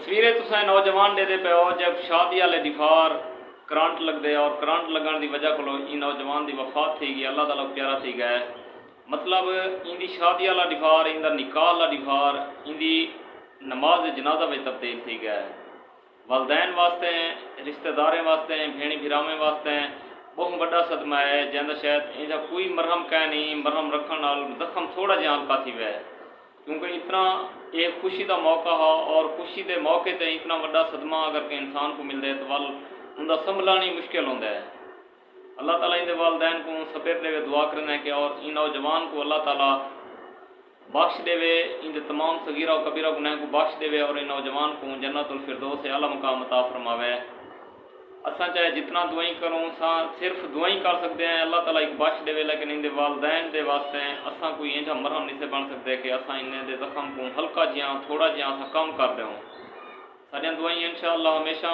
तस्वीरें तुसें नौजवान दे पे हो जब शादी वाले डिफार करंट लगते और करंट लगन की वजह को नौजवान की वफात थी गई, अल्लाह ताला प्यारा थी गया। मतलब इनकी शादी वाला डिफार, इनका निकाह वाला डिफार, इनकी नमाज जनाजा में तब्दील थी गया है। वालदैन वास्ते, रिश्तेदारें वास्ते, भेणी भिरावें वास्ते बहुत बड़ा सदमा है, जैसा शायद इनका कोई मरहम कह नहीं, मरहम रखने नाल जख्म थोड़ा जहा हल्का थी वह, क्योंकि इतना एक खुशी का मौका है और खुशी के मौके पर इतना बड़ा सदमा अगर के इंसान को मिलता है तो वाल उनका संभलाना ही मुश्किल होता है। अल्लाह ताला इन वालदैन को सब्र देवे, दुआ करना है कि और इन नौजवान को अल्लाह ताला बख्श देवे, इन तमाम सगीरा और कबीरा गुनाह को बख्श देवे और इन नौजवान को जन्नतुल फिरदौस आला मुकाम अता फरमावे। असा चाहे जितना दुआई करूँ सिर्फ दुआई कर सकते हैं, अल्लाह ताला एक बख्श देवे, लेकिन इन वालदैन के वास्ते असा कोई इंजा मरहम नहीं से बन सकते कि असा इन्हें दे जख्म को हल्का जिहा थोड़ा जिहा असा कम कर दें। सारिया दुआई इंशाअल्लाह हमेशा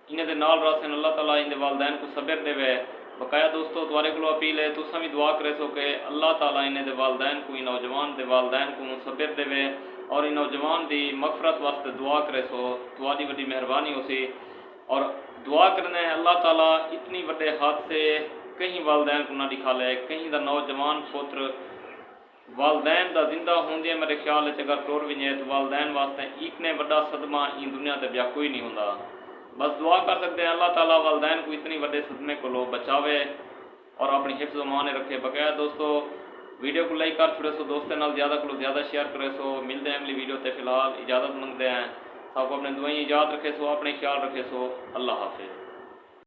इन्हें दे नाल रासन, अल्लाह ताला इन वालदैन को सब्र देवे। बकाया दोस्तों तुम्हारे को अपील है तुसा भी दुआ करे सो कि अल्लाह ताला इन्हें दे वालदैन को, इन नौजवान दे वालदैन को सब्र देवे और इन नौजवान की मगफरत वास्ते दुआ करे सो, तुम्हारी बड़ी मेहरबानी हो सी। और दुआ करना है अल्लाह ताला इतनी बड़े हादसे कहीं वालदैन को ना दिखा ले, कहीं का नौजवान पुत्र वालदैन का जिंदा होंदे मेरे ख्याल अगर टुर भी तो वालदैन वास्ते इतने बड़ा सदमा इन दुनिया से ब्या कोई नहीं होंदा। बस दुआ कर सकते हैं अल्लाह ताला वालदैन को इतनी बड़े सदमे को लो बचावे और अपनी हिफ्ज़ मान रखे। बकाया दोस्तों वीडियो को लाइक कर छोड़े सो, दोस्तों नाल ज़्यादा को ज़्यादा शेयर करे सो। मिलते हैं अगली वीडियो ते फिलहाल इजाज़त मंगते हैं। सबको अपने दुआई याद रखे सो, अपने ख्याल रखे सो। अल्लाह हाफिज़।